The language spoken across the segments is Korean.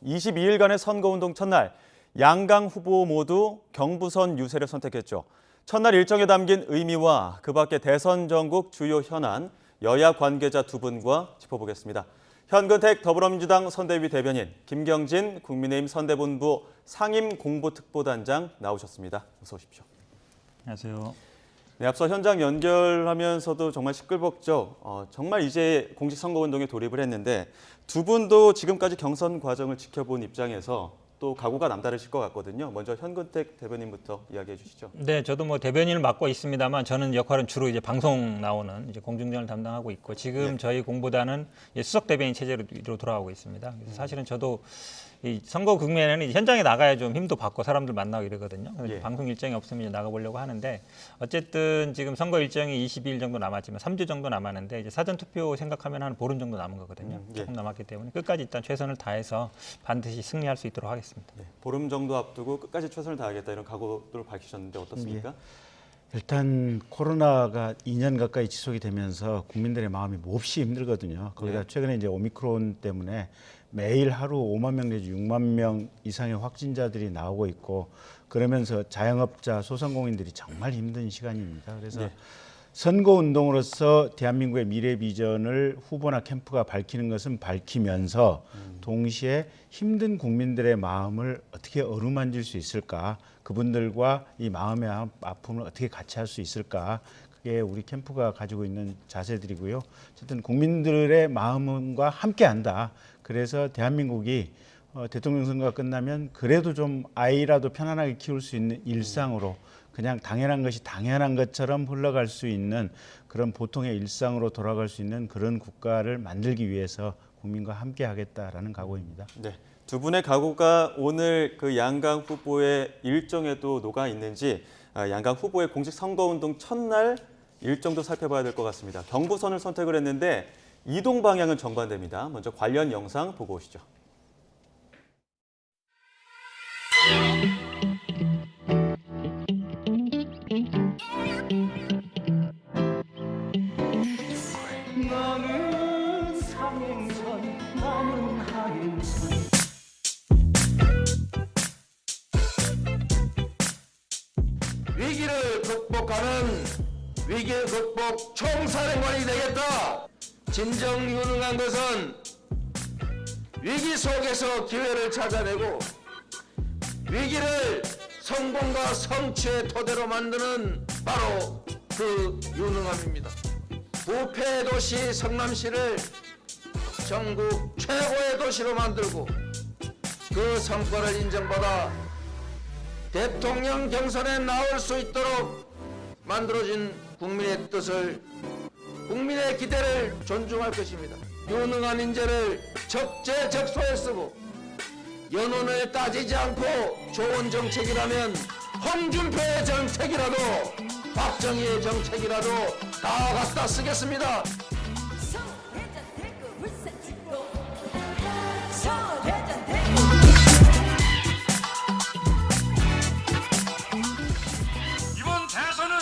22일간의 선거운동 첫날, 양강 후보 모두 경부선 유세를 선택했죠. 첫날 일정에 담긴 의미와 그 밖의 대선 전국 주요 현안, 여야 관계자 두 분과 짚어보겠습니다. 현근택 더불어민주당 선대위 대변인, 김경진 국민의힘 선대본부 상임공보특보단장 나오셨습니다. 어서 오십시오. 안녕하세요. 네, 앞서 현장 연결하면서도 정말 시끌벅적, 정말 이제 공식 선거운동에 돌입을 했는데 두 분도 지금까지 경선 과정을 지켜본 입장에서 또 각오가 남다르실 것 같거든요. 먼저 현근택 대변인부터 이야기해 주시죠. 네, 저도 뭐 대변인을 맡고 있습니다만 저는 역할은 주로 이제 방송 나오는 이제 공중전을 담당하고 있고 지금 저희 공보단은 이제 수석 대변인 체제로 돌아가고 있습니다. 그래서 사실은 저도 이 선거 국면에는 이제 현장에 나가야 좀 힘도 받고 사람들 만나고 이러거든요. 그래서 방송 일정이 없으면 이제 나가보려고 하는데 어쨌든 지금 선거 일정이 22일 정도 남았지만 3주 정도 남았는데 이제 사전 투표 생각하면 한 보름 정도 남은 거거든요. 조금 남았기 때문에 끝까지 일단 최선을 다해서 반드시 승리할 수 있도록 하겠습니다. 네, 보름 정도 앞두고 끝까지 최선을 다하겠다 이런 각오를 밝히셨는데 어떻습니까? 일단 코로나가 2년 가까이 지속이 되면서 국민들의 마음이 몹시 힘들거든요. 거기다 최근에 이제 오미크론 때문에 매일 하루 5만 명 내지 6만 명 이상의 확진자들이 나오고 있고 그러면서 자영업자, 소상공인들이 정말 힘든 시간입니다. 그래서 선거운동으로서 대한민국의 미래 비전을 후보나 캠프가 밝히는 것은 밝히면서 동시에 힘든 국민들의 마음을 어떻게 어루만질 수 있을까, 그분들과 이 마음의 아픔을 어떻게 같이 할 수 있을까, 그게 우리 캠프가 가지고 있는 자세들이고요. 어쨌든 국민들의 마음과 함께한다. 그래서 대한민국이 대통령 선거가 끝나면 그래도 좀 아이라도 편안하게 키울 수 있는 일상으로 그냥 당연한 것이 당연한 것처럼 흘러갈 수 있는 그런 보통의 일상으로 돌아갈 수 있는 그런 국가를 만들기 위해서 국민과 함께 하겠다라는 각오입니다. 네, 두 분의 각오가 오늘 그 양강 후보의 일정에도 녹아 있는지 양강 후보의 공식 선거운동 첫날 일정도 살펴봐야 될 것 같습니다. 경부선을 선택을 했는데 이동 방향은 정반대입니다. 먼저 관련 영상 보고 오시죠. 나는 상행선, 나는 하행선. 위기를 극복하는 위기 극복 총사령관이 되겠다. 진정 유능한 것은 위기 속에서 기회를 찾아내고 위기를 성공과 성취의 토대로 만드는 바로 그 유능함입니다. 부패 도시 성남시를 전국 최고의 도시로 만들고 그 성과를 인정받아 대통령 경선에 나올 수 있도록 만들어진 국민의 뜻을, 국민의 기대를 존중할 것입니다. 유능한 인재를 적재적소에 쓰고 연원을 따지지 않고 좋은 정책이라면 홍준표의 정책이라도 박정희의 정책이라도 다 갖다 쓰겠습니다. 이번 대선은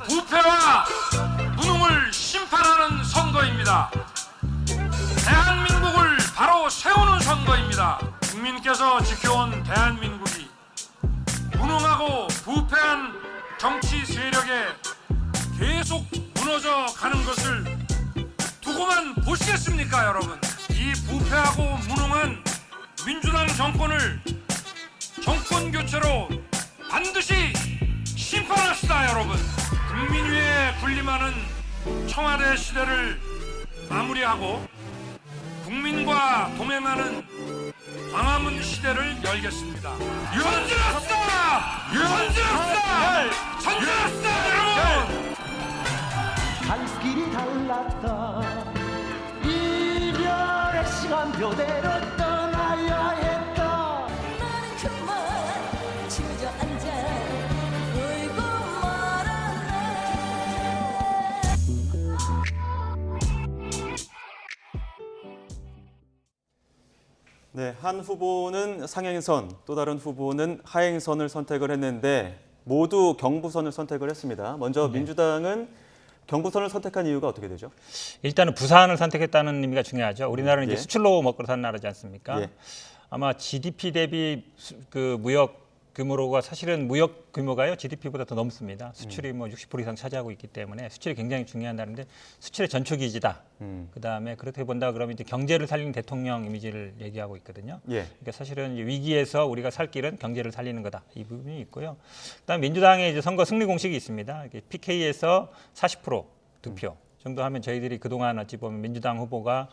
부패와 무능을 심판하는 선거입니다. 대한민국을 바로 세우는 선거입니다. 국민께서 지켜온 대한민국이 무능하고 부패한 정치 세력에 계속 무너져 가는 것을 두고만 보시겠습니까, 여러분? 이 부패하고 무능한 민주당 정권을 정권 교체로 반드시 심판합시다, 여러분. 국민 위에 군림하는 청와대 시대를 마무리하고 국민과 동행하는 광화문 시대를 열겠습니다. 선진합시다! 선진합시다! 선진합시다, 여러분! 갈 길이 달랐다. 이별의 시간표대로 떠나야 했다. 나는 그만 주저앉아 울고 말았네. 네, 한 후보는 상행선, 또 다른 후보는 하행선을 선택을 했는데 모두 경부선을 선택을 했습니다. 먼저 민주당은 경부선을 선택한 이유가 어떻게 되죠? 일단은 부산을 선택했다는 의미가 중요하죠. 우리나라는 예. 이제 수출로 먹고 사는 나라지 않습니까? 예. 아마 GDP 대비 그 무역 규모로가 사실은 무역 규모가요 GDP보다 더 넘습니다. 수출이 뭐 60% 이상 차지하고 있기 때문에 수출이 굉장히 중요한다는데 수출의 전초기지다. 그다음에 그렇게 본다 그러면 이제 경제를 살리는 대통령 이미지를 얘기하고 있거든요. 예. 그러니까 사실은 이제 위기에서 우리가 살 길은 경제를 살리는 거다. 이 부분이 있고요. 그다음 민주당의 이제 선거 승리 공식이 있습니다. PK에서 40% 득표 정도 하면 저희들이 그동안 어찌 보면 민주당 후보가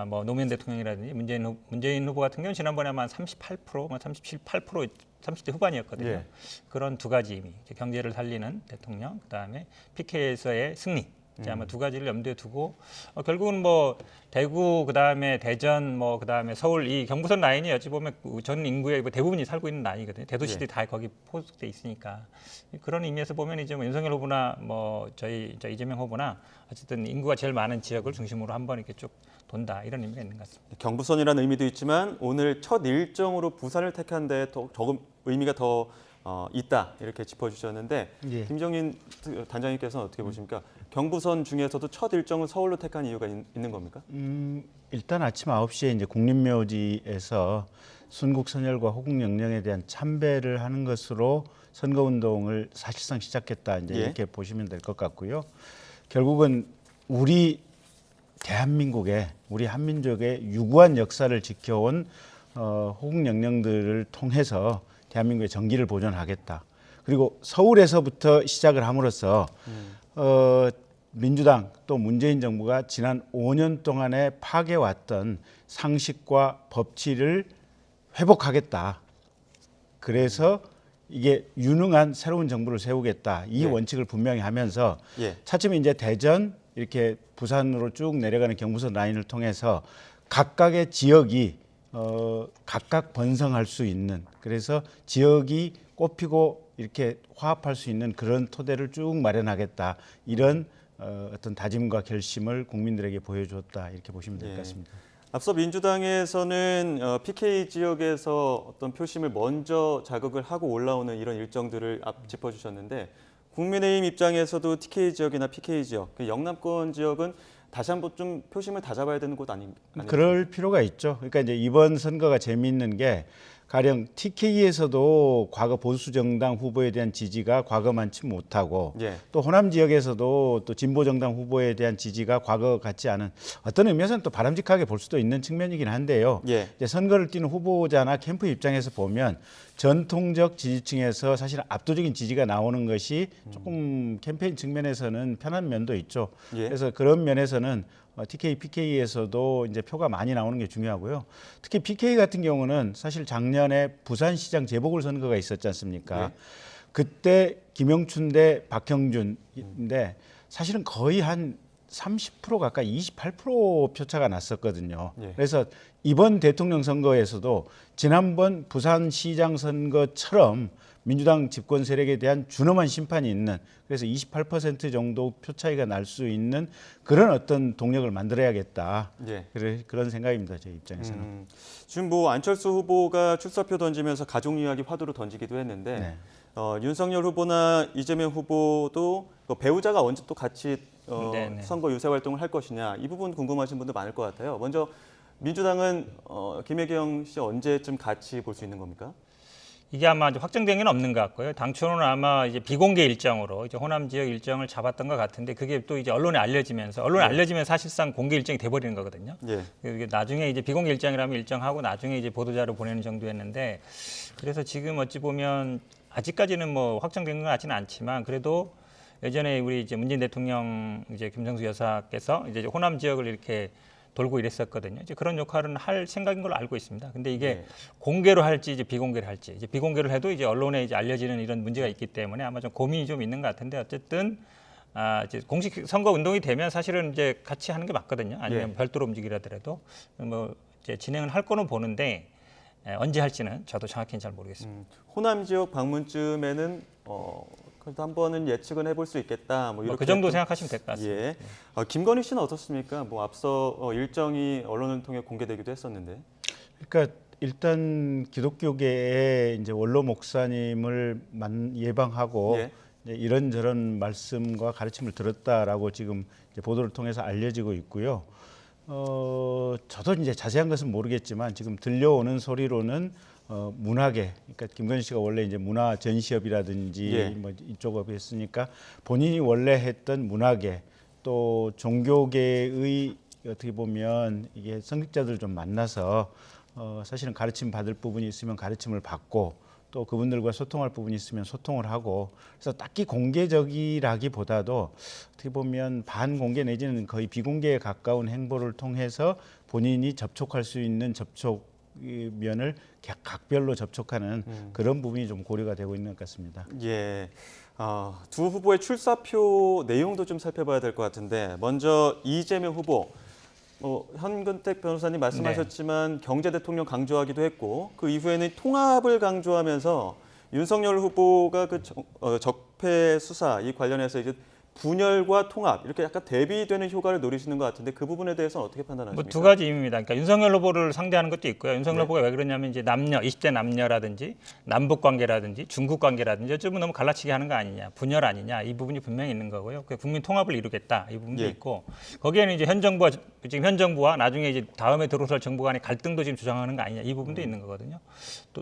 뭐 노무현 대통령이라든지 문재인 후보 같은 경우는 지난번에 아마 38%, 37, 8%, 30대 후반이었거든요. 예. 그런 두 가지 의미, 경제를 살리는 대통령, 그다음에 PK에서의 승리. 이제 아마 두 가지를 염두에 두고 결국은 뭐 대구 그다음에 대전 뭐 그다음에 서울 이 경부선 라인이 어찌 보면 전 인구의 대부분이 살고 있는 라인이거든요. 대도시들이 다 거기 포섭돼 있으니까 그런 의미에서 보면 이제 뭐 윤석열 후보나 뭐 저희 이재명 후보나 어쨌든 인구가 제일 많은 지역을 중심으로 한번 이렇게 쭉 돈다 이런 의미가 있는 것 같습니다. 경부선이라는 의미도 있지만 오늘 첫 일정으로 부산을 택한 데 조금 의미가 더 있다 이렇게 짚어주셨는데 예. 김정인 단장님께서는 어떻게 보십니까? 경부선 중에서도 첫 일정을 서울로 택한 이유가 있는 겁니까? 일단 아침 9시에 이제 국립묘지에서 순국선열과 호국영령에 대한 참배를 하는 것으로 선거운동을 사실상 시작했다 이제 예. 이렇게 보시면 될 것 같고요. 결국은 우리 대한민국의 우리 한민족의 유구한 역사를 지켜온 호국영령들을 통해서 대한민국의 정기를 보존하겠다. 그리고 서울에서부터 시작을 함으로써 민주당 또 문재인 정부가 지난 5년 동안에 파괴왔던 상식과 법치를 회복하겠다. 그래서 이게 유능한 새로운 정부를 세우겠다. 이 네. 원칙을 분명히 하면서 예. 차츰 이제 대전 이렇게 부산으로 쭉 내려가는 경부선 라인을 통해서 각각의 지역이 각각 번성할 수 있는 그래서 지역이 꼽히고 이렇게 화합할 수 있는 그런 토대를 쭉 마련하겠다. 이런 어떤 다짐과 결심을 국민들에게 보여줬다. 이렇게 보시면 될 것 예. 같습니다. 앞서 민주당에서는 PK 지역에서 어떤 표심을 먼저 자극을 하고 올라오는 이런 일정들을 짚어주셨는데 국민의힘 입장에서도 TK 지역이나 PK 지역, 그 영남권 지역은 다시 한번 좀 표심을 다잡아야 되는 곳 아닌가요? 그럴 필요가 있죠. 그러니까 이제 이번 선거가 재미있는 게 가령 TK에서도 과거 보수 정당 후보에 대한 지지가 과거만치 못하고 예. 또 호남 지역에서도 또 진보 정당 후보에 대한 지지가 과거 같지 않은 어떤 의미에서는 또 바람직하게 볼 수도 있는 측면이긴 한데요. 예. 이제 선거를 뛰는 후보자나 캠프 입장에서 보면 전통적 지지층에서 사실 압도적인 지지가 나오는 것이 조금 캠페인 측면에서는 편한 면도 있죠. 예. 그래서 그런 면에서는 TK, PK에서도 이제 표가 많이 나오는 게 중요하고요. 특히 PK 같은 경우는 사실 작년에 부산시장 재보궐선거가 있었지 않습니까? 네. 그때 김영춘 대 박형준인데 사실은 거의 한 30% 가까이 28% 표차가 났었거든요. 예. 그래서 이번 대통령 선거에서도 지난번 부산시장 선거처럼 민주당 집권 세력에 대한 준엄한 심판이 있는 그래서 28% 정도 표 차이가 날 수 있는 그런 어떤 동력을 만들어야겠다. 예. 그런 생각입니다. 제 입장에서는. 지금 뭐 안철수 후보가 출사표 던지면서 가족 이야기 화두로 던지기도 했는데 네. 윤석열 후보나 이재명 후보도 배우자가 언제 또 같이 네네. 선거 유세 활동을 할 것이냐 이 부분 궁금하신 분들 많을 것 같아요. 먼저 민주당은 김혜경 씨 언제쯤 같이 볼 수 있는 겁니까? 이게 아마 이제 확정된 건 없는 것 같고요. 당초는 아마 이제 비공개 일정으로 이제 호남 지역 일정을 잡았던 것 같은데 그게 또 이제 언론에 알려지면서 사실상 공개 일정이 돼버리는 거거든요. 예. 이게 나중에 이제 비공개 일정이라면 일정하고 나중에 이제 보도자료 보내는 정도였는데 그래서 지금 어찌 보면 아직까지는 뭐 확정된 건 같지는 않지만 그래도 예전에 우리 이제 문재인 대통령 이제 김정수 여사께서 이제 호남 지역을 이렇게 돌고 이랬었거든요. 이제 그런 역할은 할 생각인 걸로 알고 있습니다. 근데 이게 네. 공개로 할지 이제 비공개로 할지 이제 비공개를 해도 이제 언론에 이제 알려지는 이런 문제가 있기 때문에 아마 좀 고민이 좀 있는 것 같은데 어쨌든 이제 공식 선거 운동이 되면 사실은 이제 같이 하는 게 맞거든요. 아니면 네. 별도로 움직이라더라도 뭐 이제 진행을 할 거는 보는데 언제 할지는 저도 정확히는 잘 모르겠습니다. 호남 지역 방문쯤에는 그래도 한 번은 예측은 해볼 수 있겠다. 뭐 이렇게 그 정도 좀- 생각하시면 될 것 같습니다. 예. 김건희 씨는 어떻습니까? 뭐 앞서 일정이 언론을 통해 공개되기도 했었는데. 그러니까 일단 기독교계의 이제 원로 목사님을 예방하고 예. 이제 이런저런 말씀과 가르침을 들었다라고 지금 이제 보도를 통해서 알려지고 있고요. 저도 이제 자세한 것은 모르겠지만 지금 들려오는 소리로는 문화계, 그러니까 김건희 씨가 원래 이제 문화 전시업이라든지 예. 뭐 이쪽 업에 했으니까 본인이 원래 했던 문화계 또 종교계의 어떻게 보면 이게 성직자들 좀 만나서 사실은 가르침 받을 부분이 있으면 가르침을 받고 또 그분들과 소통할 부분이 있으면 소통을 하고 그래서 딱히 공개적이라기보다도 어떻게 보면 반공개 내지는 거의 비공개에 가까운 행보를 통해서 본인이 접촉할 수 있는 접촉 면을 각별로 접촉하는 그런 부분이 좀 고려가 되고 있는 것 같습니다. 예. 두 후보의 출사표 내용도 좀 살펴봐야 될 것 같은데 먼저 이재명 후보 현근택 변호사님 말씀하셨지만 경제 대통령 강조하기도 했고 그 이후에는 통합을 강조하면서 윤석열 후보가 그 적폐 수사 이 관련해서 이제 분열과 통합 이렇게 약간 대비되는 효과를 노리시는 것 같은데 그 부분에 대해서는 어떻게 판단하십니까? 뭐 두 가지 의미입니다. 그러니까 윤석열 후보를 상대하는 것도 있고요. 윤석열 네. 후보가 왜 그러냐면 이제 남녀, 20대 남녀라든지 남북 관계라든지 중국 관계라든지 좀 너무 갈라치기 하는 거 아니냐, 분열 아니냐 이 부분이 분명히 있는 거고요. 그 국민 통합을 이루겠다 이 부분도 예. 있고 거기에는 이제 지금 현 정부와 나중에 이제 다음에 들어설 정부 간의 갈등도 지금 조장하는 거 아니냐 이 부분도 있는 거거든요.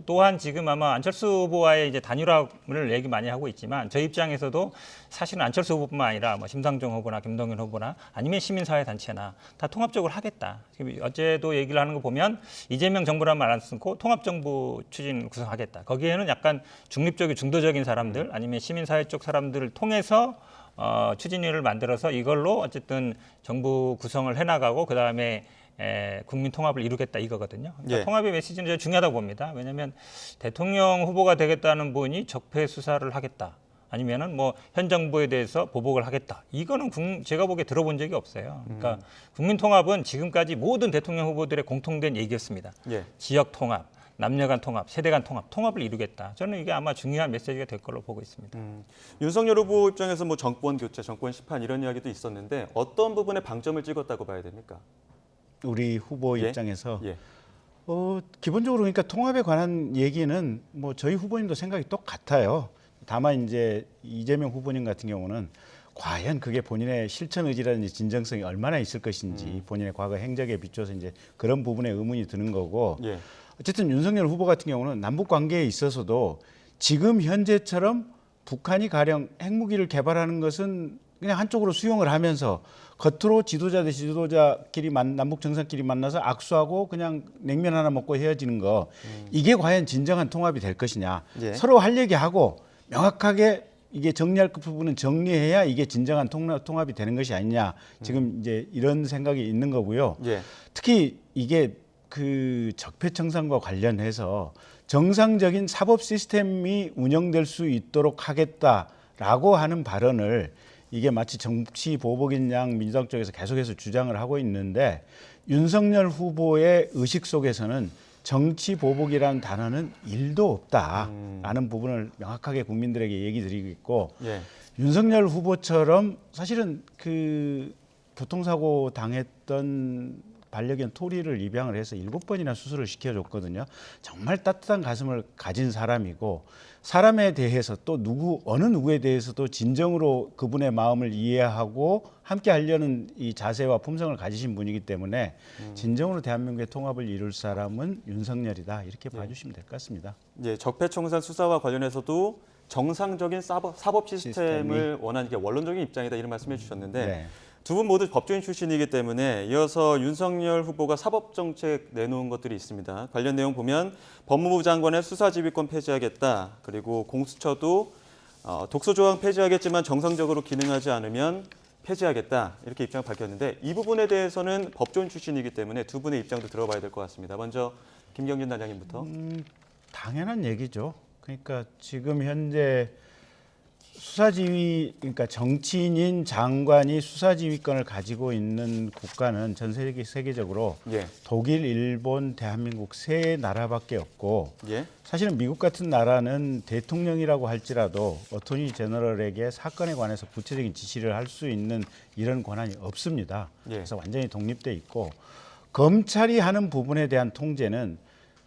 또한 지금 아마 안철수 후보와의 이제 단일화를 얘기 많이 하고 있지만 저희 입장에서도 사실은 안철수 후보뿐만 아니라 뭐 심상정 후보나 김동연 후보나 아니면 시민사회 단체나 다 통합적으로 하겠다. 지금 어제도 얘기를 하는 거 보면 이재명 정부라는 말 안 쓰고 통합정부 추진 구성하겠다. 거기에는 약간 중립적인 중도적인 사람들 아니면 시민사회 쪽 사람들을 통해서 추진위를 만들어서 이걸로 어쨌든 정부 구성을 해나가고 그 다음에 국민 통합을 이루겠다 이거거든요. 그러니까 예. 통합의 메시지는 저는 중요하다고 봅니다. 왜냐하면 대통령 후보가 되겠다는 분이 적폐 수사를 하겠다. 아니면은 뭐 현 정부에 대해서 보복을 하겠다. 이거는 제가 보기에 들어본 적이 없어요. 그러니까 국민 통합은 지금까지 모든 대통령 후보들의 공통된 얘기였습니다. 예. 지역 통합, 남녀 간 통합, 세대 간 통합, 통합을 이루겠다. 저는 이게 아마 중요한 메시지가 될 걸로 보고 있습니다. 윤석열 후보 입장에서 뭐 정권 교체, 정권 심판 이런 이야기도 있었는데 어떤 부분에 방점을 찍었다고 봐야 됩니까? 우리 후보 예? 입장에서 예. 기본적으로 그러니까 통합에 관한 얘기는 뭐 저희 후보님도 생각이 똑같아요. 다만 이제 이재명 후보님 같은 경우는 과연 그게 본인의 실천 의지라든지 진정성이 얼마나 있을 것인지 본인의 과거 행적에 비춰서 이제 그런 부분에 의문이 드는 거고 예. 어쨌든 윤석열 후보 같은 경우는 남북 관계에 있어서도 지금 현재처럼 북한이 가령 핵무기를 개발하는 것은 그냥 한쪽으로 수용을 하면서 겉으로 지도자 대 지도자끼리 남북 정상끼리 만나서 악수하고 그냥 냉면 하나 먹고 헤어지는 거 이게 과연 진정한 통합이 될 것이냐. 예. 서로 할 얘기하고 명확하게 이게 정리할 그 부분은 정리해야 이게 진정한 통합이 되는 것이 아니냐. 지금 이제 이런 생각이 있는 거고요. 예. 특히 이게 그 적폐청산과 관련해서 정상적인 사법 시스템이 운영될 수 있도록 하겠다라고 하는 발언을 이게 마치 정치 보복인 양 민주당 쪽에서 계속해서 주장을 하고 있는데 윤석열 후보의 의식 속에서는 정치 보복이라는 단어는 1도 없다라는 부분을 명확하게 국민들에게 얘기 드리고 있고 예. 윤석열 후보처럼 사실은 그 교통사고 당했던 반려견 토리를 입양을 해서 7번이나 수술을 시켜줬거든요. 정말 따뜻한 가슴을 가진 사람이고 사람에 대해서 또 어느 누구에 대해서도 진정으로 그분의 마음을 이해하고 함께 하려는 이 자세와 품성을 가지신 분이기 때문에 진정으로 대한민국의 통합을 이룰 사람은 윤석열이다. 이렇게 봐주시면 될 것 같습니다. 예, 적폐청산 수사와 관련해서도 정상적인 사법 시스템을 원하는 게 원론적인 입장이다 이런 말씀해 주셨는데 네. 두 분 모두 법조인 출신이기 때문에 이어서 윤석열 후보가 사법정책 내놓은 것들이 있습니다. 관련 내용 보면 법무부 장관의 수사지휘권 폐지하겠다. 그리고 공수처도 독소조항 폐지하겠지만 정상적으로 기능하지 않으면 폐지하겠다. 이렇게 입장을 밝혔는데 이 부분에 대해서는 법조인 출신이기 때문에 두 분의 입장도 들어봐야 될 것 같습니다. 먼저 김경준 단장님부터. 당연한 얘기죠. 그러니까 지금 현재 수사지휘, 그러니까 정치인인 장관이 수사지휘권을 가지고 있는 국가는 전 세계적으로 예. 독일, 일본, 대한민국 세 나라밖에 없고 예. 사실은 미국 같은 나라는 대통령이라고 할지라도 어토니 제너럴에게 사건에 관해서 구체적인 지시를 할 수 있는 이런 권한이 없습니다. 예. 그래서 완전히 독립돼 있고 검찰이 하는 부분에 대한 통제는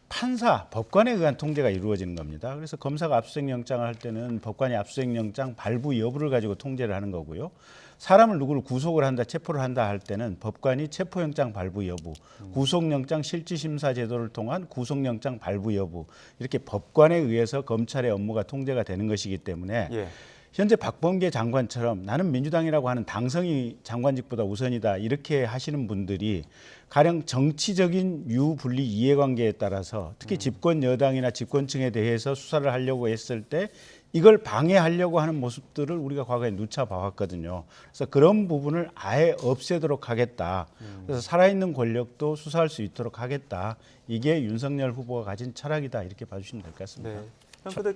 판사, 법관에 의한 통제가 이루어지는 겁니다. 그래서 검사가 압수수색 영장을 할 때는 법관이 압수수색 영장 발부 여부를 가지고 통제를 하는 거고요. 사람을 누구를 구속을 한다, 체포를 한다 할 때는 법관이 체포영장 발부 여부, 구속영장 실질심사 제도를 통한 구속영장 발부 여부, 이렇게 법관에 의해서 검찰의 업무가 통제가 되는 것이기 때문에 예. 현재 박범계 장관처럼 나는 민주당이라고 하는 당성이 장관직보다 우선이다 이렇게 하시는 분들이 가령 정치적인 유분리 이해관계에 따라서 특히 집권 여당이나 집권층에 대해서 수사를 하려고 했을 때 이걸 방해하려고 하는 모습들을 우리가 과거에 누차 봐왔거든요. 그래서 그런 부분을 아예 없애도록 하겠다. 그래서 살아있는 권력도 수사할 수 있도록 하겠다. 이게 윤석열 후보가 가진 철학이다. 이렇게 봐주시면 될 것 같습니다. 네.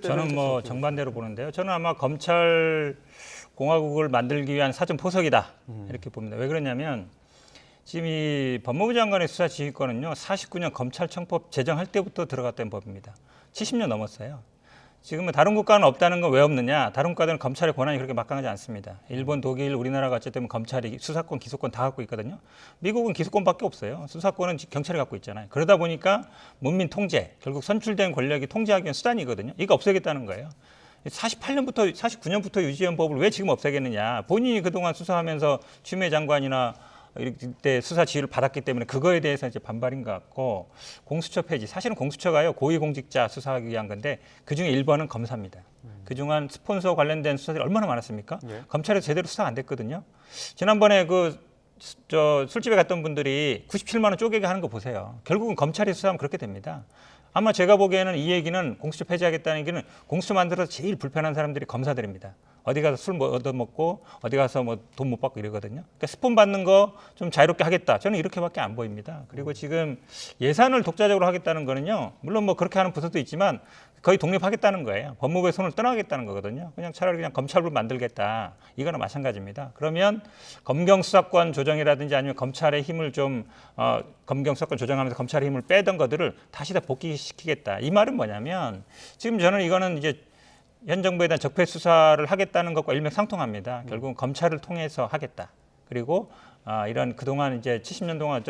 저는 뭐 정반대로 보는데요. 저는 아마 검찰 공화국을 만들기 위한 사전 포석이다 이렇게 봅니다. 왜 그러냐면 지금 이 법무부 장관의 수사 지휘권은요 49년 검찰청법 제정할 때부터 들어갔던 법입니다. 70년 넘었어요. 지금은 다른 국가는 없다는 건 왜 없느냐? 다른 국가들은 검찰의 권한이 그렇게 막강하지 않습니다. 일본, 독일, 우리나라가 어쨌든 검찰이 수사권, 기소권 다 갖고 있거든요. 미국은 기소권밖에 없어요. 수사권은 경찰이 갖고 있잖아요. 그러다 보니까 문민 통제, 결국 선출된 권력이 통제하기 위한 수단이거든요. 이거 없애겠다는 거예요. 48년부터 49년부터 유지한 법을 왜 지금 없애겠느냐? 본인이 그동안 수사하면서 추미애 장관이나 이때 수사 지휘를 받았기 때문에 그거에 대해서 이제 반발인 것 같고, 공수처 폐지, 사실은 공수처가요 고위공직자 수사하기 위한 건데 그 중에 1번은 검사입니다. 그중한 스폰서 관련된 수사들이 얼마나 많았습니까? 예. 검찰에서 제대로 수사가 안 됐거든요. 지난번에 술집에 갔던 분들이 97만 원 쪼개게 하는 거 보세요. 결국은 검찰이 수사하면 그렇게 됩니다. 아마 제가 보기에는 이 얘기는 공수처 폐지하겠다는 얘기는 공수처 만들어서 제일 불편한 사람들이 검사들입니다. 어디 가서 술 얻어먹고 어디 가서 뭐 돈 못 받고 이러거든요. 그러니까 스폰 받는 거 좀 자유롭게 하겠다. 저는 이렇게밖에 안 보입니다. 그리고 지금 예산을 독자적으로 하겠다는 거는요. 물론 뭐 그렇게 하는 부서도 있지만 거의 독립하겠다는 거예요. 법무부의 손을 떠나겠다는 거거든요. 그냥 차라리 그냥 검찰부를 만들겠다. 이거는 마찬가지입니다. 그러면 검경 수사권 조정이라든지 아니면 검찰의 힘을 좀 검경 수사권 조정하면서 검찰의 힘을 빼던 것들을 다시 다 복귀시키겠다. 이 말은 뭐냐면 지금 저는 이거는 이제 현 정부에 대한 적폐 수사를 하겠다는 것과 일맥상통합니다. 결국은 검찰을 통해서 하겠다. 그리고 이런 그동안 이제 70년 동안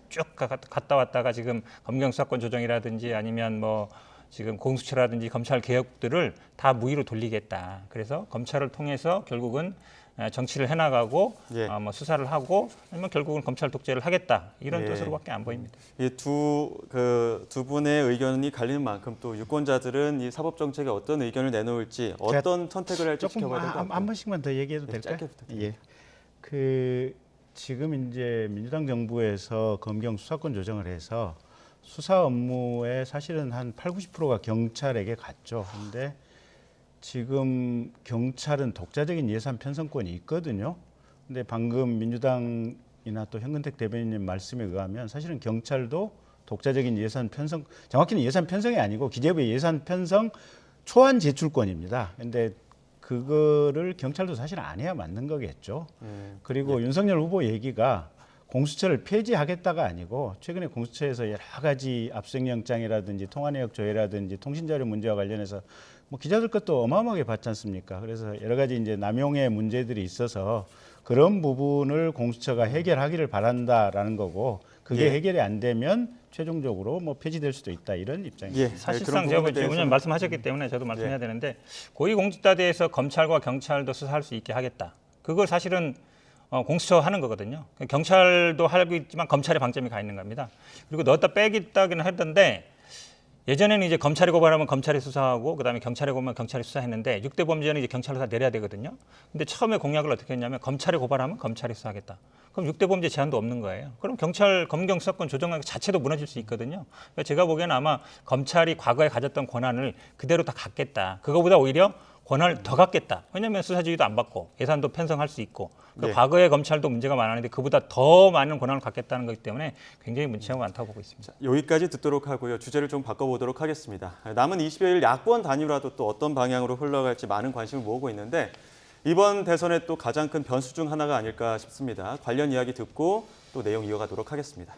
쭉 갔다 왔다가 지금 검경 수사권 조정이라든지 아니면 뭐 지금 공수처라든지 검찰 개혁들을 다 무위로 돌리겠다. 그래서 검찰을 통해서 결국은 정치를 해나가고 예. 뭐 수사를 하고 아니면 결국은 검찰 독재를 하겠다. 이런 예. 뜻으로밖에 안 보입니다. 이 두 분의 의견이 갈리는 만큼 또 유권자들은 이 사법 정책에 어떤 의견을 내놓을지 어떤 선택을 할지 조금 지켜봐야 될 것 같아요. 한 번씩만 더 얘기해도 네, 될까요? 짧게 부탁드립니다. 예. 지금 이제 민주당 정부에서 검경 수사권 조정을 해서 수사 업무에 사실은 한 80~90%가 경찰에게 갔죠. 근데 지금 경찰은 독자적인 예산 편성권이 있거든요. 근데 방금 민주당이나 또 현근택 대변인님 말씀에 의하면 사실은 경찰도 독자적인 예산 편성, 정확히는 예산 편성이 아니고 기재부의 예산 편성 초안 제출권입니다. 근데 그거를 경찰도 사실 안 해야 맞는 거겠죠. 그리고 윤석열 후보 얘기가 공수처를 폐지하겠다가 아니고 최근에 공수처에서 여러 가지 압수수색영장이라든지 통화내역 조회라든지 통신자료 문제와 관련해서 뭐 기자들 것도 어마어마하게 받지 않습니까? 그래서 여러 가지 이제 남용의 문제들이 있어서 그런 부분을 공수처가 해결하기를 바란다라는 거고 그게 예. 해결이 안 되면 최종적으로 뭐 폐지될 수도 있다 이런 입장입니다. 예, 사실상 그런 제가 부분에 지금 대해서는- 말씀하셨기 때문에 저도 말씀해야 되는데 고위공직자에 대해서 검찰과 경찰도 수사할 수 있게 하겠다. 그걸 사실은 공수처 하는 거거든요. 경찰도 하고 있지만 검찰의 방점이 가 있는 겁니다. 그리고 넣었다 빼겠다기는 했던데 예전에는 이제 검찰이 고발하면 검찰이 수사하고 그다음에 경찰이 고발하면 경찰이 수사했는데 6대 범죄는 이제 경찰로 다 내려야 되거든요. 근데 처음에 공약을 어떻게 했냐면 검찰이 고발하면 검찰이 수사하겠다. 그럼 6대 범죄 제한도 없는 거예요. 그럼 경찰 검경 수사권 조정하는 자체도 무너질 수 있거든요. 그러니까 제가 보기에는 아마 검찰이 과거에 가졌던 권한을 그대로 다 갖겠다. 그거보다 오히려 권한을 더 갖겠다. 왜냐하면 수사지휘도 안 받고 예산도 편성할 수 있고 네. 과거에 검찰도 문제가 많았는데 그보다 더 많은 권한을 갖겠다는 거기 때문에 굉장히 문제가 많다고 보고 있습니다. 여기까지 듣도록 하고요. 주제를 좀 바꿔보도록 하겠습니다. 남은 20여일 야권 단일화도 또 어떤 방향으로 흘러갈지 많은 관심을 모으고 있는데 이번 대선의 또 가장 큰 변수 중 하나가 아닐까 싶습니다. 관련 이야기 듣고 또 내용 이어가도록 하겠습니다.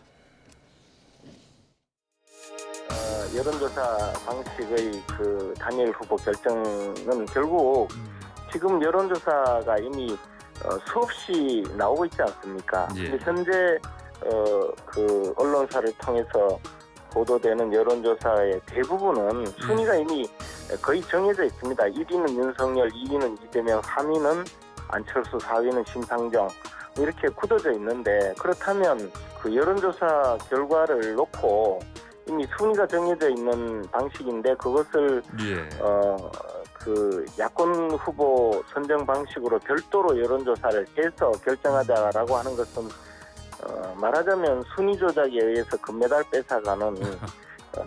여론조사 방식의 그 단일 후보 결정은 결국 지금 여론조사가 이미 수없이 나오고 있지 않습니까? 예. 근데 현재 그 언론사를 통해서 보도되는 여론조사의 대부분은 순위가 이미 거의 정해져 있습니다. 1위는 윤석열, 2위는 이재명, 3위는 안철수, 4위는 심상정 이렇게 굳어져 있는데, 그렇다면 그 여론조사 결과를 놓고 이미 순위가 정해져 있는 방식인데 그것을 그 야권 후보 선정 방식으로 별도로 여론조사를 해서 결정하자라고 하는 것은 말하자면 순위 조작에 의해서 금메달 뺏어가는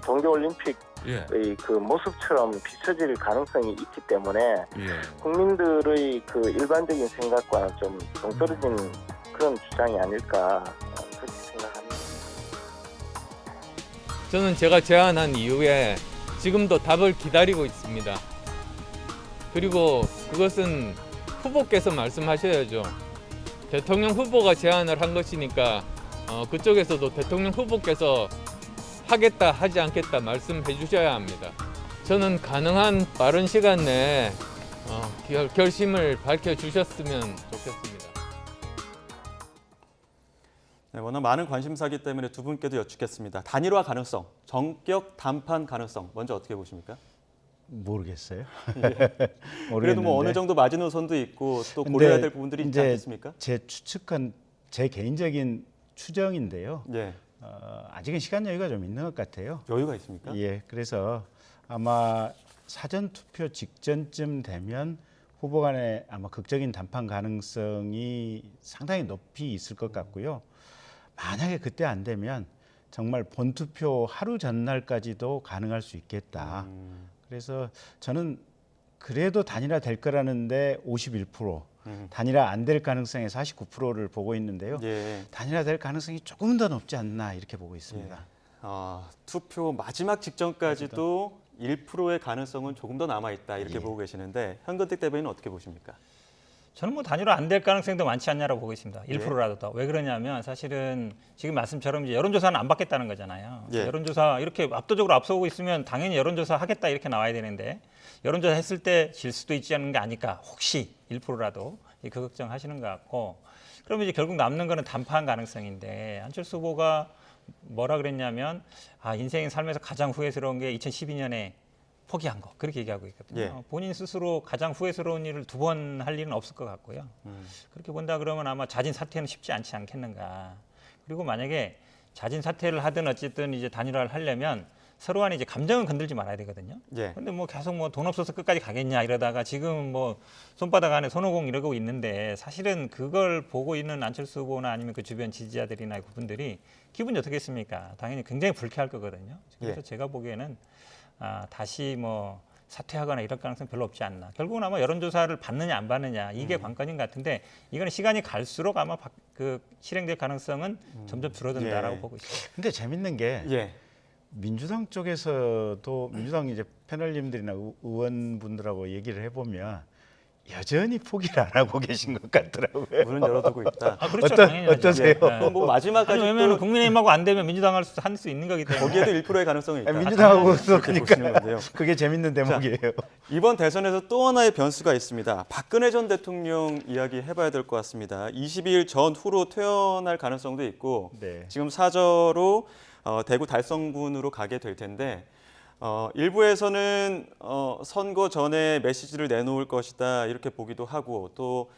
동계올림픽의 그 모습처럼 비춰질 가능성이 있기 때문에 국민들의 그 일반적인 생각과는 좀 동떨어진 그런 주장이 아닐까 그렇게 생각합니다. 저는 제가 제안한 이후에 지금도 답을 기다리고 있습니다. 그리고 그것은 후보께서 말씀하셔야죠. 대통령 후보가 제안을 한 것이니까 그쪽에서도 대통령 후보께서 하겠다 하지 않겠다 말씀해 주셔야 합니다. 저는 가능한 빠른 시간 내에 결심을 밝혀주셨으면 좋겠습니다. 네, 워낙 많은 관심사기 때문에 두 분께도 여쭙겠습니다. 단일화 가능성, 정격 담판 가능성 먼저 어떻게 보십니까? 모르겠어요. 그래도 뭐 어느 정도 마지노선도 있고 또 고려해야 될 부분들이 있지 않겠습니까? 제 추측한 제 개인적인 추정인데요. 예. 아직은 시간 여유가 좀 있는 것 같아요. 여유가 있습니까? 예, 그래서 아마 사전 투표 직전쯤 되면 후보 간에 아마 극적인 담판 가능성이 상당히 높이 있을 것 같고요. 만약에 그때 안 되면 정말 본투표 하루 전날까지도 가능할 수 있겠다. 그래서 저는 그래도 단일화 될 거라는데 51%, 단일화 안 될 가능성의 49%를 보고 있는데요. 예. 단일화 될 가능성이 조금 더 높지 않나 이렇게 보고 있습니다. 투표 마지막 직전까지도 1%의 가능성은 조금 더 남아있다 이렇게 보고 계시는데 현근택 대변인은 어떻게 보십니까? 저는 뭐 단일화 안 될 가능성도 많지 않냐라고 보고 있습니다. 1%라도 더. 왜 그러냐면 사실은 지금 말씀처럼 이제 여론조사는 안 받겠다는 거잖아요. 예. 여론조사 이렇게 압도적으로 앞서고 있으면 당연히 여론조사 하겠다 이렇게 나와야 되는데 여론조사 했을 때 질 수도 있지 않은 게 아닐까. 혹시 1%라도 그 걱정하시는 것 같고, 그러면 이제 결국 남는 거는 담판 가능성인데 안철수 후보가 뭐라 그랬냐면 인생의 삶에서 가장 후회스러운 게 2012년에 포기한 거 그렇게 얘기하고 있거든요. 예. 본인 스스로 가장 후회스러운 일을 두 번 할 일은 없을 것 같고요. 그렇게 본다 그러면 아마 자진 사퇴는 쉽지 않지 않겠는가. 그리고 만약에 자진 사퇴를 하든 어쨌든 이제 단일화를 하려면 서로 간에 이제 감정은 건들지 말아야 되거든요. 예. 근데 뭐 계속 뭐 돈 없어서 끝까지 가겠냐 이러다가 지금 뭐 손바닥 안에 손오공 이러고 있는데 사실은 그걸 보고 있는 안철수 후보나 아니면 그 주변 지지자들이나 그분들이 기분이 어떻겠습니까? 당연히 굉장히 불쾌할 거거든요. 그래서 예. 제가 보기에는 다시 뭐 사퇴하거나 이럴 가능성 별로 없지 않나. 결국은 아마 여론조사를 받느냐 안 받느냐 이게 관건인 것 같은데 이거는 시간이 갈수록 아마 그 실행될 가능성은 점점 줄어든다라고 예. 보고 있습니다. 근데 재밌는 게 예. 민주당 쪽에서도 민주당 이제 패널님들이나 의원분들하고 얘기를 해보면 여전히 포기를 안 하고 계신 것 같더라고요. 문은 열어두고 있다. 그렇죠. 어떤- 당연히 하죠. 어떠세요? 네. 뭐 마지막까지 왜냐면 또 국민의힘하고 안 되면 민주당 할 수 있는 거기 때문에. 거기에도 1%의 가능성이 있다. 민주당하고도 그렇게 보시는 그러니까 건데요. 그게 재밌는 대목이에요. 이번 대선에서 또 하나의 변수가 있습니다. 박근혜 전 대통령 이야기 해봐야 될 것 같습니다. 22일 전후로 퇴원할 가능성도 있고 네. 지금 사저로 대구 달성군으로 가게 될 텐데 일부에서는 선거 전에 메시지를 내놓을 것이다 이렇게 보기도 하고 또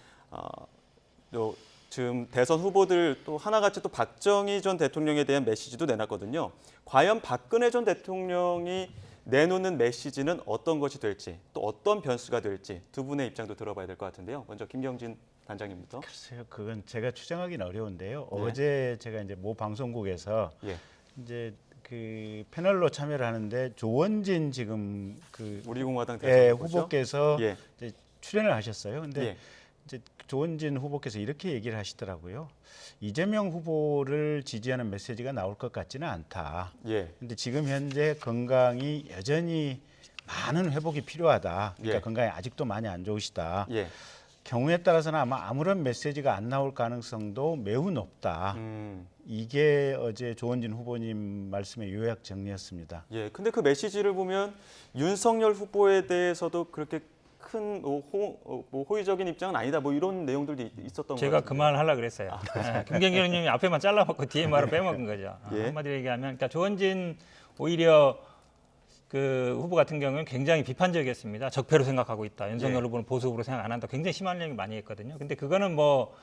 지금 대선 후보들 또 하나같이 또 박정희 전 대통령에 대한 메시지도 내놨거든요. 과연 박근혜 전 대통령이 내놓는 메시지는 어떤 것이 될지 또 어떤 변수가 될지 두 분의 입장도 들어봐야 될 것 같은데요. 먼저 김경진 단장님부터. 글쎄요, 그건 제가 추정하기는 어려운데요. 네. 어제 제가 이제 모 방송국에서 예. 이제 그 패널로 참여를 하는데 조원진 지금 그 우리 공화당 대선 후보죠? 후보께서 예. 이제 출연을 하셨어요. 근데 예. 이제 조원진 후보께서 이렇게 얘기를 하시더라고요. 이재명 후보를 지지하는 메시지가 나올 것 같지는 않다. 예. 근데 지금 현재 건강이 여전히 많은 회복이 필요하다. 그러니까 예. 건강이 아직도 많이 안 좋으시다. 예. 경우에 따라서는 아마 아무런 메시지가 안 나올 가능성도 매우 높다. 이게 어제 조원진 후보님 말씀의 요약 정리였습니다. 예. 근데 그 메시지를 보면 윤석열 후보에 대해서도 그렇게 큰 호의적인 입장은 아니다. 뭐 이런 내용들도 있었던 것 제가 같은데. 그 말 하려고 그랬어요. 김경진 의원님이 앞에만 잘라먹고 뒤에 말을 빼먹은 거죠. 예. 한마디로 얘기하면 그러니까 조원진 오히려 그 후보 같은 경우는 굉장히 비판적이었습니다. 적폐로 생각하고 있다. 윤석열 예. 후보는 보수 후보로 생각 안 한다. 굉장히 심한 얘기 많이 했거든요. 근데 그거는 뭐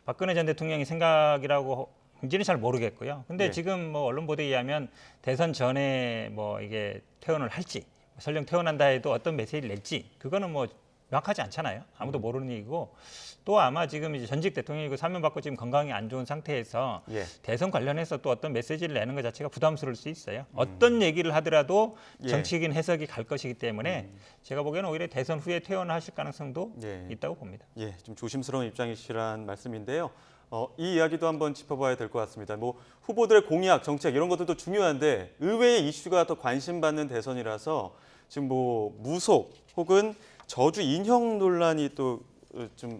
박근혜 전 대통령의 생각이라고 인지는 잘 모르겠고요. 근데 예. 지금 뭐 언론 보도에 의하면 대선 전에 뭐 이게 퇴원을 할지 설령 퇴원한다 해도 어떤 메시지를 낼지 그거는 뭐 명확하지 않잖아요. 아무도 모르는 얘기고 또 아마 지금 이제 전직 대통령이고 사면받고 지금 건강이 안 좋은 상태에서 예. 대선 관련해서 또 어떤 메시지를 내는 것 자체가 부담스러울 수 있어요. 어떤 얘기를 하더라도 예. 정치적인 해석이 갈 것이기 때문에 제가 보기에는 오히려 대선 후에 퇴원하실 가능성도 예. 있다고 봅니다. 예, 좀 조심스러운 입장이시란 말씀인데요. 이 이야기도 한번 짚어봐야 될 것 같습니다. 뭐 후보들의 공약, 정책 이런 것들도 중요한데 의외의 이슈가 더 관심받는 대선이라서 지금 뭐 무속 혹은 저주 인형 논란이 또 좀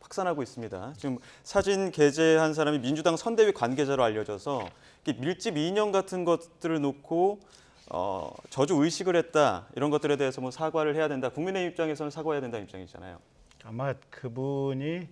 확산하고 있습니다. 지금 사진 게재한 사람이 민주당 선대위 관계자로 알려져서 밀집 인형 같은 것들을 놓고 저주 의식을 했다 이런 것들에 대해서 뭐 사과를 해야 된다. 국민의 입장에서는 사과해야 된다는 입장이잖아요. 아마 그분이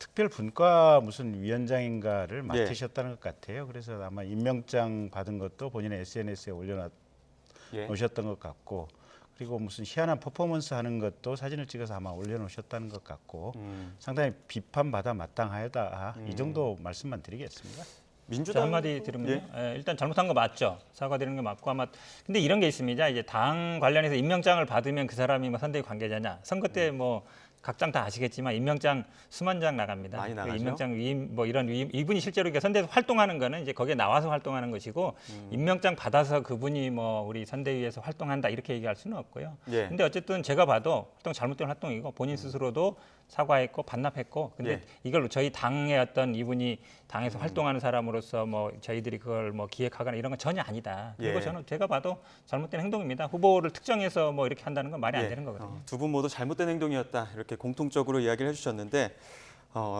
특별 분과 무슨 위원장인가를 맡으셨다는 것 같아요. 그래서 아마 임명장 받은 것도 본인의 SNS에 올려놓으셨던 것 같고, 그리고 무슨 희한한 퍼포먼스 하는 것도 사진을 찍어서 아마 올려놓으셨다는 것 같고, 상당히 비판받아 마땅하다 이 정도 말씀만 드리겠습니다. 민주당 한마디 들으면요. 예, 일단 잘못한 거 맞죠. 사과드리는 게 맞고 아마 근데 이런 게 있습니다. 이제 당 관련해서 임명장을 받으면 그 사람이 뭐 선대위 관계자냐. 선거 때 뭐 각장 다 아시겠지만 임명장 수만 장 나갑니다. 많이 그 나가죠. 임명장 위임 뭐 이런 위임, 이분이 실제로 이게 선대에서 활동하는 거는 이제 거기에 나와서 활동하는 것이고 임명장 받아서 그분이 뭐 우리 선대위에서 활동한다 이렇게 얘기할 수는 없고요. 예. 근데 어쨌든 제가 봐도 활동 잘못된 활동이고 본인 스스로도 사과했고 반납했고 근데 예. 이걸 저희 당의 어떤 이분이 당에서 활동하는 사람으로서 뭐 저희들이 그걸 뭐 기획하거나 이런 건 전혀 아니다. 그리고 예. 저는 제가 봐도 잘못된 행동입니다. 후보를 특정해서 뭐 이렇게 한다는 건 말이 안 되는 거거든요. 두 분 모두 잘못된 행동이었다 이렇게 공통적으로 이야기를 해주셨는데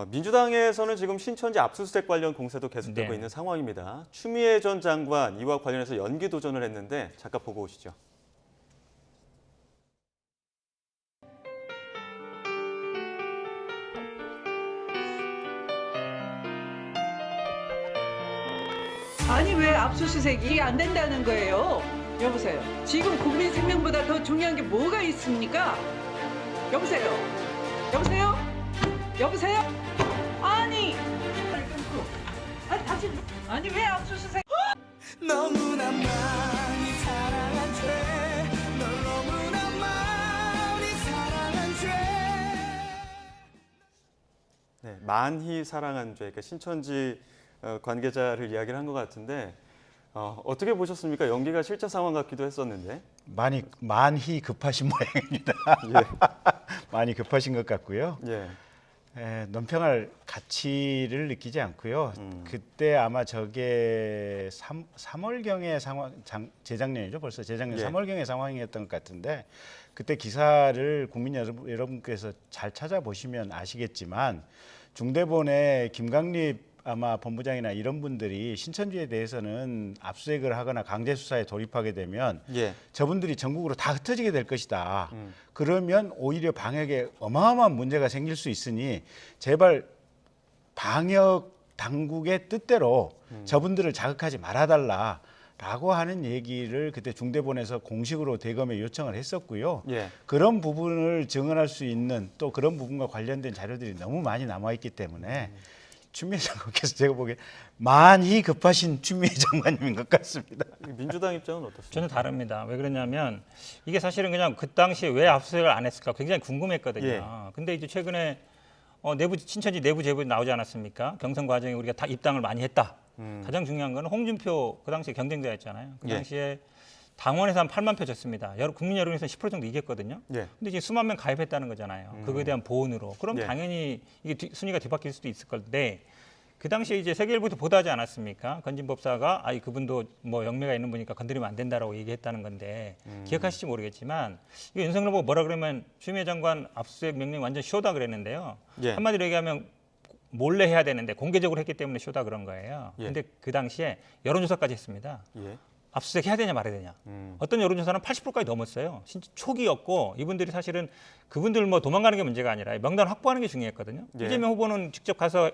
민주당에서는 지금 신천지 압수수색 관련 공세도 계속되고 네. 있는 상황입니다. 추미애 전 장관 이와 관련해서 연기 도전을 했는데 잠깐 보고 오시죠. 아니 왜 압수수색이 안 된다는 거예요? 여보세요. 지금 국민 생명보다 더 중요한 게 뭐가 있습니까? 여보세요. 여보세요. 여보세요. 아니. 아니 다시. 아니 왜 압수수색? 너무나 많이 사랑한 죄널 너무나 많이 사랑한 죄 네, 많이 사랑한 죄, 그러니까 신천지 관계자를 이야기를 한 것 같은데 어떻게 보셨습니까? 연기가 실제 상황 같기도 했었는데. 많이 급하신 모양입니다. 많이 급하신 것 같고요. 예. 논평할 가치를 느끼지 않고요. 그때 아마 저게 3월경의 상황, 재작년이죠. 벌써 재작년 예. 3월경의 상황이었던 것 같은데 그때 기사를 국민 여러분께서 잘 찾아보시면 아시겠지만 중대본의 김강립 아마 본부장이나 이런 분들이 신천지에 대해서는 압수수색을 하거나 강제 수사에 돌입하게 되면 예. 저분들이 전국으로 다 흩어지게 될 것이다. 그러면 오히려 방역에 어마어마한 문제가 생길 수 있으니 제발 방역 당국의 뜻대로 저분들을 자극하지 말아달라라고 하는 얘기를 그때 중대본에서 공식으로 대검에 요청을 했었고요. 예. 그런 부분을 증언할 수 있는 또 그런 부분과 관련된 자료들이 너무 많이 남아있기 때문에 추미애 장관께서 제가 보기에 많이 급하신 추미애 장관님인 것 같습니다. 민주당 입장은 어떻습니까? 저는 다릅니다. 왜 그러냐면 이게 사실은 그냥 그 당시에 왜 압수수색을 안 했을까 굉장히 궁금했거든요. 예. 근데 이제 최근에 내부 신천지 내부 제보에 나오지 않았습니까? 경선 과정에 우리가 다 입당을 많이 했다. 가장 중요한 거는 홍준표 그 당시에 경쟁자였잖아요. 그 예. 당시에 당원에서 한 8만 표 줬습니다. 국민 여론에서 10% 정도 이겼거든요. 예. 근데 이제 수만 명 가입했다는 거잖아요. 그거에 대한 보온으로. 그럼 예. 당연히 이게 순위가 뒤바뀔 수도 있을 건데 그 당시에 이제 세계일보도 보도하지 않았습니까? 건진법사가 그분도 뭐 영매가 있는 분이니까 건드리면 안 된다라고 얘기했다는 건데 기억하실지 모르겠지만 이게 윤석열 후보 뭐라 그러면 추미애 장관 압수수색 명령 완전 쇼다 그랬는데요. 예. 한마디로 얘기하면 몰래 해야 되는데 공개적으로 했기 때문에 쇼다 그런 거예요. 예. 근데 그 당시에 여론조사까지 했습니다. 예. 압수수색 해야 되냐 말아야 되냐. 어떤 여론조사는 80%까지 넘었어요. 진짜 초기였고 이분들이 사실은 그분들 뭐 도망가는 게 문제가 아니라 명단 확보하는 게 중요했거든요. 예. 이재명 후보는 직접 가서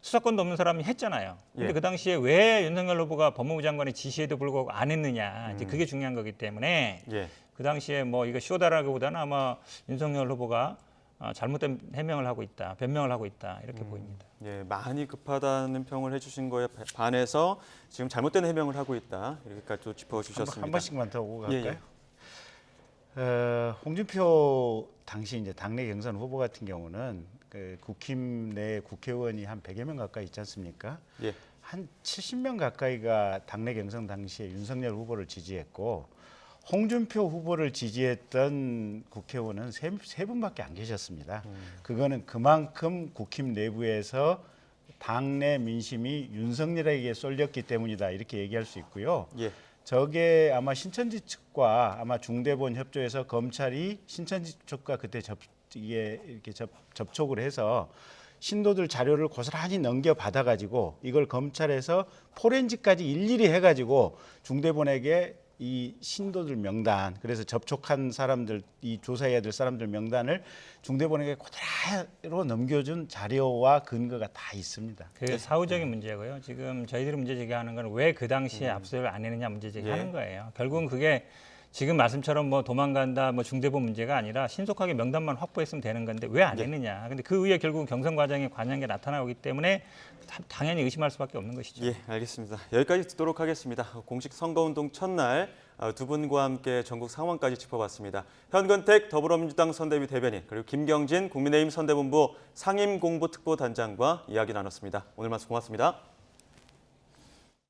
수사권도 없는 사람이 했잖아요. 근데 예. 그 당시에 왜 윤석열 후보가 법무부 장관의 지시에도 불구하고 안 했느냐. 이제 그게 중요한 거기 때문에 예. 그 당시에 뭐 이거 쇼다라기보다는 아마 윤석열 후보가 잘못된 해명을 하고 있다, 변명을 하고 있다 이렇게 보입니다. 예, 많이 급하다는 평을 해주신 거에 반해서 지금 잘못된 해명을 하고 있다. 이렇게까지 또 짚어주셨습니다. 한 번씩만 더 오고 예, 갈까요? 홍준표 당시 이제 당내 경선 후보 같은 경우는 그 국힘 내 국회의원이 한 100여 명 가까이 있지 않습니까? 예. 한 70명 가까이가 당내 경선 당시에 윤석열 후보를 지지했고 홍준표 후보를 지지했던 국회의원은 세 분밖에 안 계셨습니다. 그거는 그만큼 국힘 내부에서 당내 민심이 윤석열에게 쏠렸기 때문이다 이렇게 얘기할 수 있고요. 예. 저게 아마 신천지 측과 아마 중대본 협조해서 검찰이 신천지 측과 그때 접촉을 해서 신도들 자료를 고스란히 넘겨 받아가지고 이걸 검찰에서 포렌식까지 일일이 해가지고 중대본에게 이 신도들 명단, 그래서 접촉한 사람들, 이 조사해야 될 사람들 명단을 중대본에게 그대로 넘겨준 자료와 근거가 다 있습니다. 그 사후적인 문제고요. 지금 저희들이 문제 제기하는 건 왜 그 당시에 압수를 안 했느냐 문제 제기하는 예. 거예요. 결국은 그게 지금 말씀처럼 뭐 도망간다, 뭐 중대본 문제가 아니라 신속하게 명단만 확보했으면 되는 건데 왜 안 했느냐. 근데 그 후에 결국은 경선 과정에 관여한 게 나타나기 때문에 당연히 의심할 수밖에 없는 것이죠. 예, 알겠습니다. 여기까지 듣도록 하겠습니다. 공식 선거운동 첫날 두 분과 함께 전국 상황까지 짚어봤습니다. 현근택 더불어민주당 선대위 대변인 그리고 김경진 국민의힘 선대본부 상임공보특보단장과 이야기 나눴습니다. 오늘 말씀 고맙습니다.